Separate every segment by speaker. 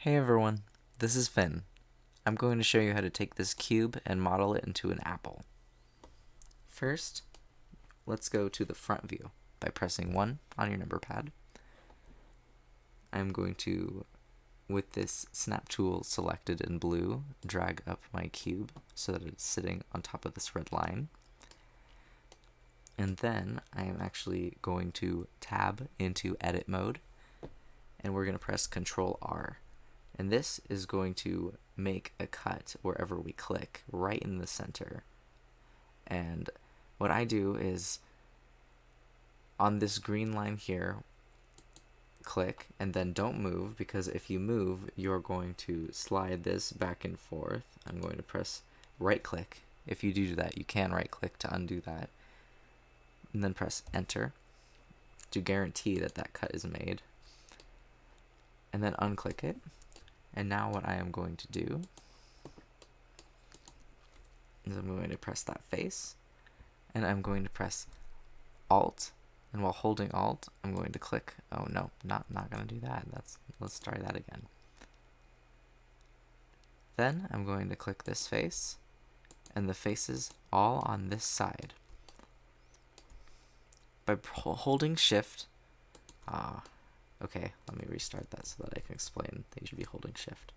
Speaker 1: Hey everyone, this is Finn. I'm going to show you how to take this cube and model it into an apple. First, let's go to the front view by pressing 1 on your number pad. I'm going to, with this snap tool selected in blue, drag up my cube so that it's sitting on top of this red line. And then I am actually going to tab into edit mode, and we're going to press Control R. And this is going to make a cut wherever we click, right in the center. And what I do is, on this green line here, click, and then don't move, because if you move, you're going to slide this back and forth. I'm going to press right click. If you do that, you can right click to undo that. And then press enter to guarantee that that cut is made. And then unclick it. And now what I am going to do is I'm going to press that face, and I'm going to press Alt, and while holding Alt, I'm going to click. Oh no, not going to do that. Let's try that again. Then I'm going to click this face, and the faces all on this side. By holding Shift, okay, let me restart that so that I can explain that you should be holding Shift.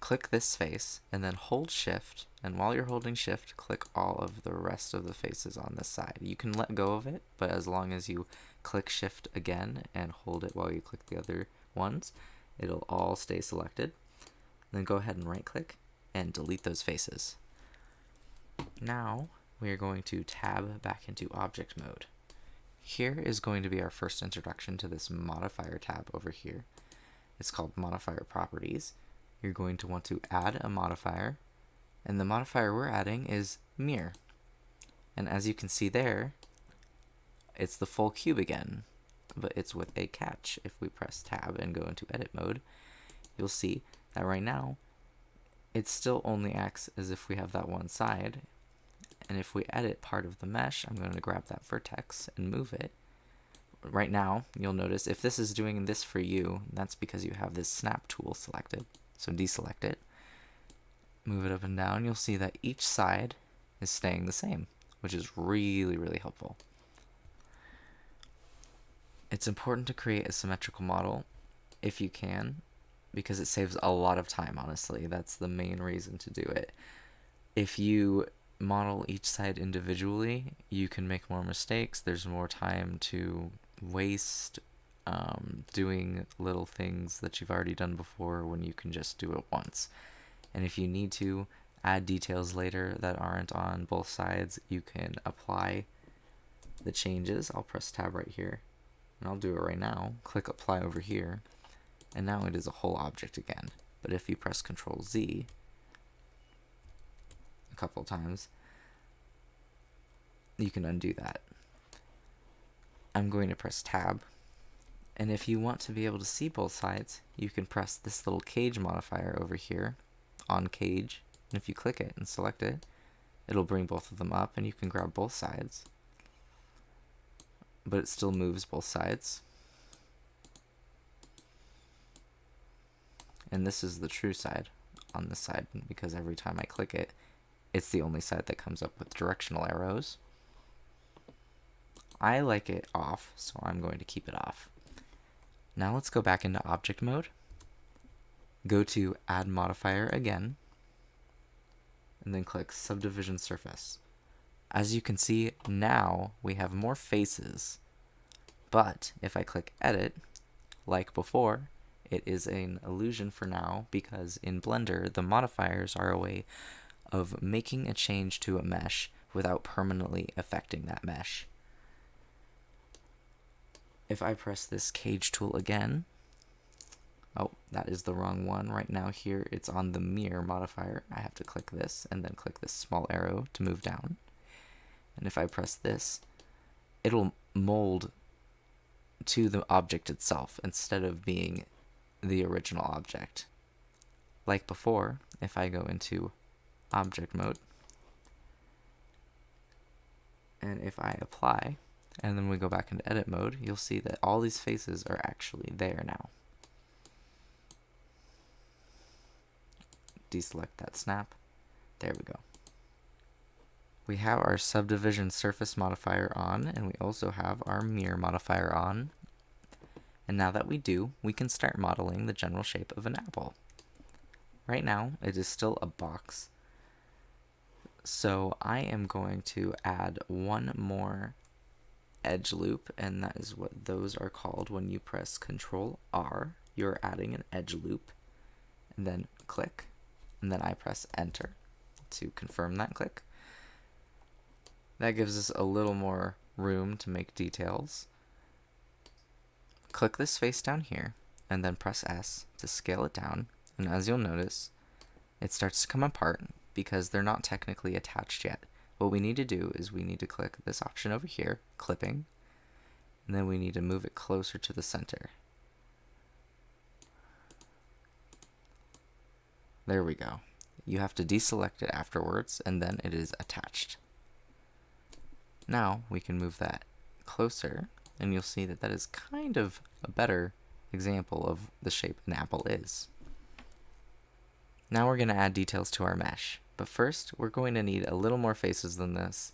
Speaker 1: Click this face, and then hold Shift, and while you're holding Shift, click all of the rest of the faces on this side. You can let go of it, but as long as you click Shift again and hold it while you click the other ones, it'll all stay selected. Then go ahead and right click and delete those faces. Now we are going to tab back into object mode. Here is going to be our first introduction to this modifier tab over here. It's called modifier properties. You're going to want to add a modifier, and the modifier we're adding is mirror. And as you can see there, it's the full cube again, but it's with a catch. If we press tab and go into edit mode, you'll see that right now it still only acts as if we have that one side. And if we edit part of the mesh, I'm going to grab that vertex and move it. Right now, you'll notice if this is doing this for you, that's because you have this snap tool selected. So deselect it, move it up and down, you'll see that each side is staying the same, which is really, really helpful. It's important to create a symmetrical model if you can, because it saves a lot of time, honestly. That's the main reason to do it. If you model each side individually, you can make more mistakes. There's more time to waste doing little things that you've already done before when you can just do it once. And if you need to add details later that aren't on both sides, you can apply the changes. I'll press tab right here, and I'll do it right now. Click apply over here, and now it is a whole object again. But if you press Control Z a couple times, you can undo that. I'm going to press tab, and if you want to be able to see both sides, you can press this little cage modifier over here on cage, and if you click it and select it, it'll bring both of them up, and you can grab both sides, but it still moves both sides. And this is the true side on this side, because every time I click it, it's the only side that comes up with directional arrows. I like it off, so I'm going to keep it off. Now let's go back into object mode. Go to add modifier again, and then click Subdivision Surface. As you can see, now we have more faces, but if I click edit, like before, it is an illusion for now, because in Blender, the modifiers are a way of making a change to a mesh without permanently affecting that mesh. If I press this cage tool again, oh, that is the wrong one. Right now here, it's on the mirror modifier. I have to click this and then click this small arrow to move down. And if I press this, it'll mold to the object itself instead of being the original object. Like before, if I go into object mode, and if I apply, and then we go back into edit mode, you'll see that all these faces are actually there now. Deselect that snap. There we go. We have our Subdivision Surface modifier on, and we also have our Mirror modifier on. And now that we do, we can start modeling the general shape of an apple. Right now, it is still a box. So I am going to add one more edge loop, and that is what those are called when you press Control R. You're adding an edge loop, and then click, and then I press Enter to confirm that click. That gives us a little more room to make details. Click this face down here, and then press S to scale it down, and as you'll notice, it starts to come apart because they're not technically attached yet. What we need to do is we need to click this option over here, clipping, and then we need to move it closer to the center. There we go. You have to deselect it afterwards, and then it is attached. Now we can move that closer, and you'll see that that is kind of a better example of the shape an apple is. Now we're going to add details to our mesh, but first we're going to need a little more faces than this.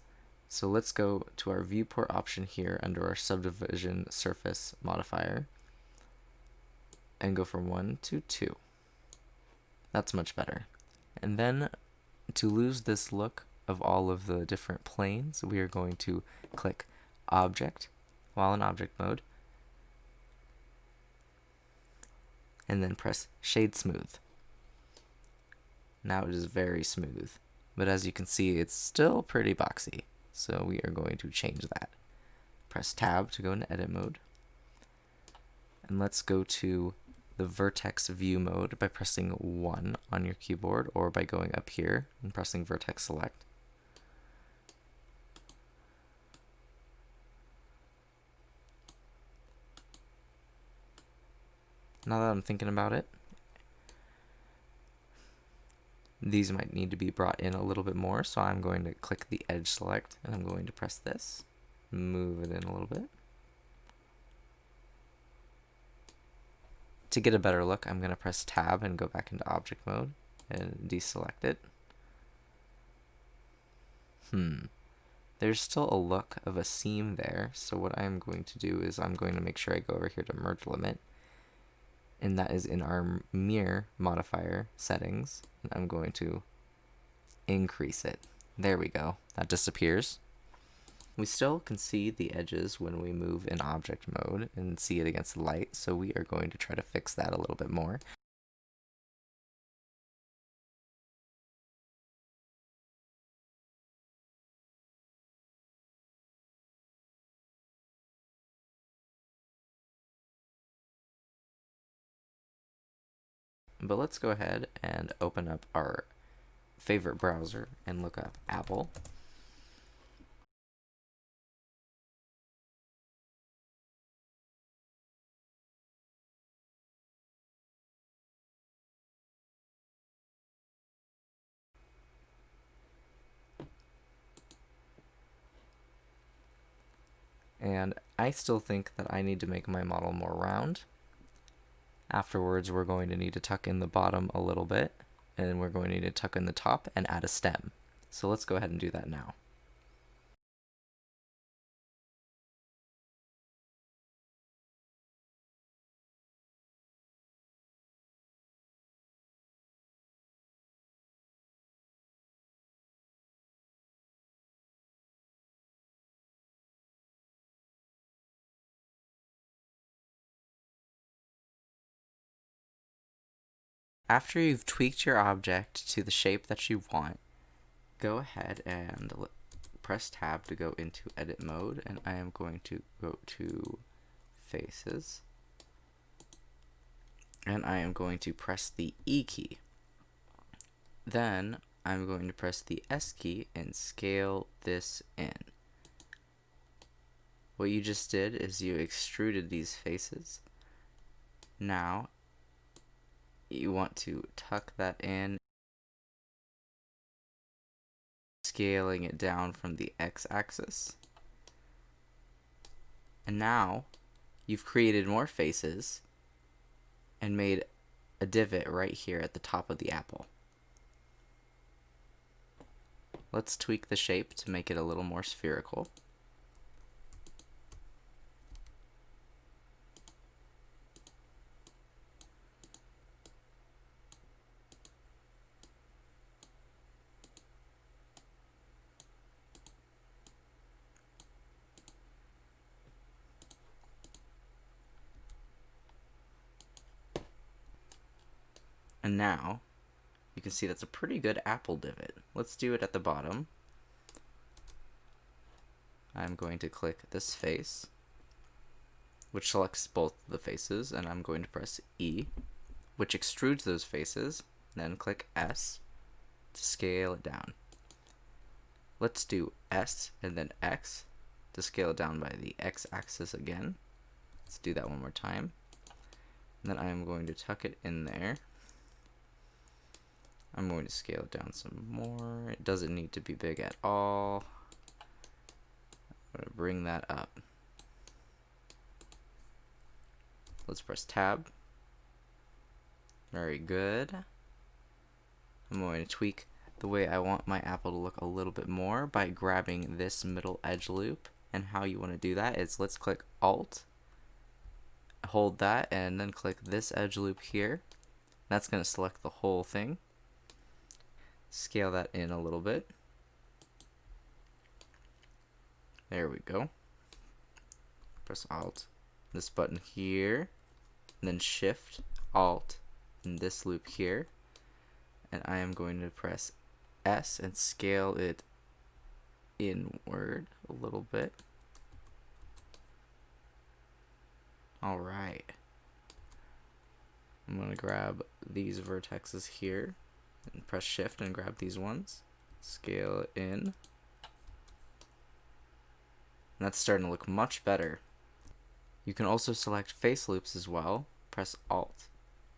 Speaker 1: So let's go to our viewport option here under our Subdivision Surface modifier and go from 1 to 2. That's much better. And then to lose this look of all of the different planes, we are going to click Object while in Object Mode, and then press Shade Smooth. Now it is very smooth, but as you can see, it's still pretty boxy, so we are going to change that. Press Tab to go into Edit Mode, and let's go to the Vertex View mode by pressing 1 on your keyboard, or by going up here and pressing Vertex Select. Now that I'm thinking about it, these might need to be brought in a little bit more, so I'm going to click the Edge Select, and I'm going to press this, move it in a little bit. To get a better look, I'm going to press Tab and go back into Object Mode and deselect it. There's still a look of a seam there, so what I'm going to do is I'm going to make sure I go over here to Merge Limit, and that is in our Mirror modifier settings, and I'm going to increase it. There we go. That disappears. We still can see the edges when we move in object mode and see it against the light, so we are going to try to fix that a little bit more. But let's go ahead and open up our favorite browser and look up Apple. And I still think that I need to make my model more round. Afterwards, we're going to need to tuck in the bottom a little bit, and we're going to need to tuck in the top and add a stem. So let's go ahead and do that now. After you've tweaked your object to the shape that you want, go ahead and press Tab to go into Edit Mode, and I am going to go to Faces, and I am going to press the E key. Then I'm going to press the S key and scale this in. What you just did is you extruded these faces. Now you want to tuck that in, scaling it down from the x-axis. And now you've created more faces and made a divot right here at the top of the apple. Let's tweak the shape to make it a little more spherical. And now you can see that's a pretty good apple divot. Let's do it at the bottom. I'm going to click this face, which selects both the faces, and I'm going to press E, which extrudes those faces, then click S to scale it down. Let's do S and then X to scale it down by the X axis again. Let's do that one more time. And then I'm going to tuck it in there. I'm going to scale it down some more. It doesn't need to be big at all. I'm going to bring that up. Let's press tab. Very good. I'm going to tweak the way I want my apple to look a little bit more by grabbing this middle edge loop. And how you want to do that is let's click Alt, hold that, and then click this edge loop here. That's going to select the whole thing. Scale that in a little bit. There we go. Press Alt, this button here, and then Shift, Alt, and this loop here. And I am going to press S and scale it inward a little bit. Alright. I'm going to grab these vertexes here and press Shift and grab these ones. Scale it in. And that's starting to look much better. You can also select face loops as well. Press Alt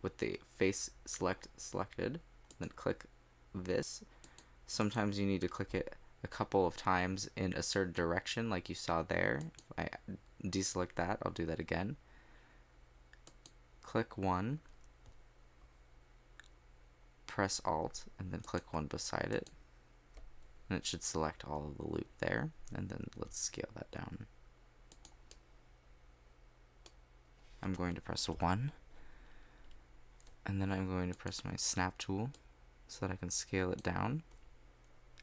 Speaker 1: with the face selected, then click this. Sometimes you need to click it a couple of times in a certain direction like you saw there. If I deselect that, I'll do that again. Click one, press Alt, and then click one beside it. And it should select all of the loop there. And then let's scale that down. I'm going to press 1, and then I'm going to press my snap tool so that I can scale it down,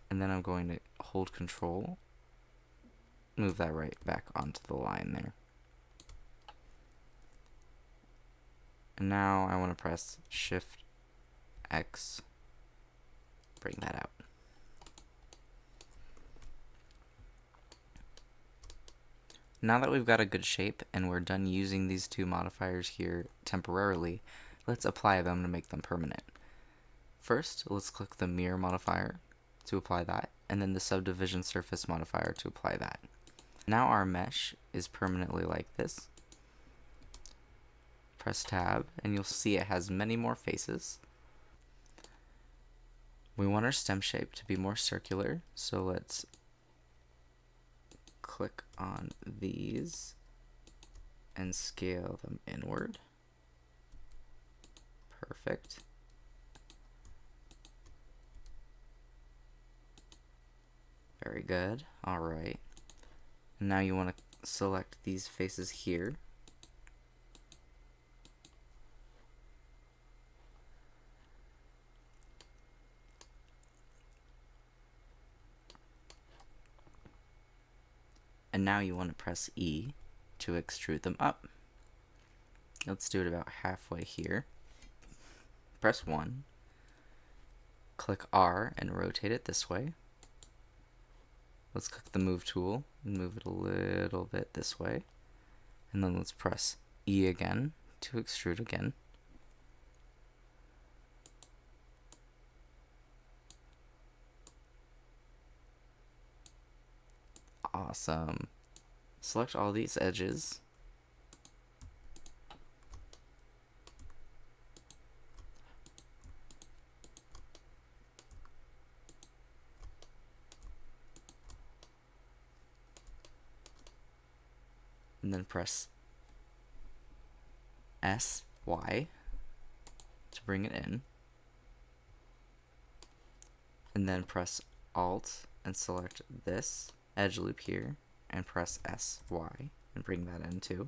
Speaker 1: and then I'm going to hold Control, move that right back onto the line there. And now I want to press Shift X, bring that out. Now that we've got a good shape and we're done using these two modifiers here temporarily, let's apply them to make them permanent. First, let's click the Mirror modifier to apply that, and then the Subdivision Surface modifier to apply that. Now our mesh is permanently like this. Press Tab, and you'll see it has many more faces. We want our stem shape to be more circular, so let's click on these and scale them inward. Perfect. Very good. Alright. Now you want to select these faces here. And now you want to press E to extrude them up. Let's do it about halfway here. Press 1. Click R and rotate it this way. Let's click the Move tool and move it a little bit this way. And then let's press E again to extrude again. Awesome. Select all these edges. and then press SY to bring it in, and then press Alt and select this edge loop here and press SY and bring that in too,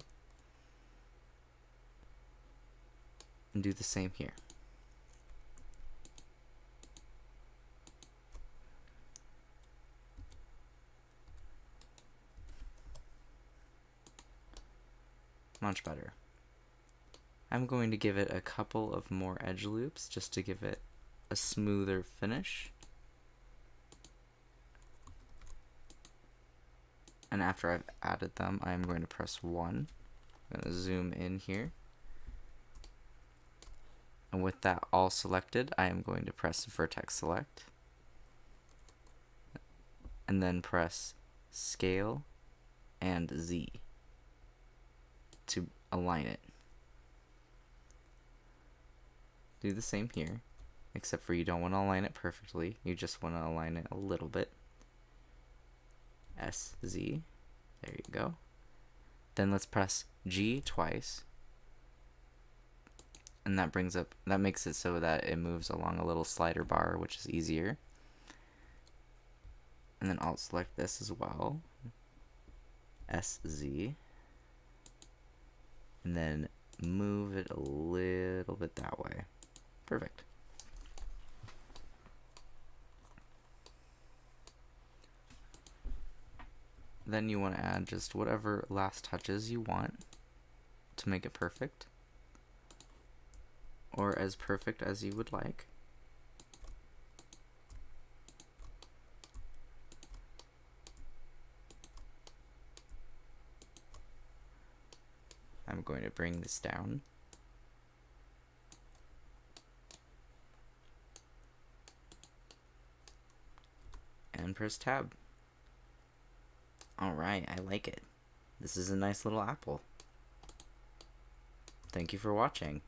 Speaker 1: and do the same here. Much better. I'm going to give it a couple of more edge loops just to give it a smoother finish. And after I've added them, I'm going to press 1. I'm going to zoom in here. And with that all selected, I am going to press vertex select. And then press scale and Z to align it. Do the same here, except for you don't want to align it perfectly, you just want to align it a little bit. SZ, there you go. Then let's press G twice, and that makes it so that it moves along a little slider bar, which is easier. And then Alt select this as well, SZ, and then move it a little bit that way. Perfect. Then you want to add just whatever last touches you want to make it perfect, or as perfect as you would like. I'm going to bring this down. And press tab. Alright, I like it. This is a nice little apple. Thank you for watching.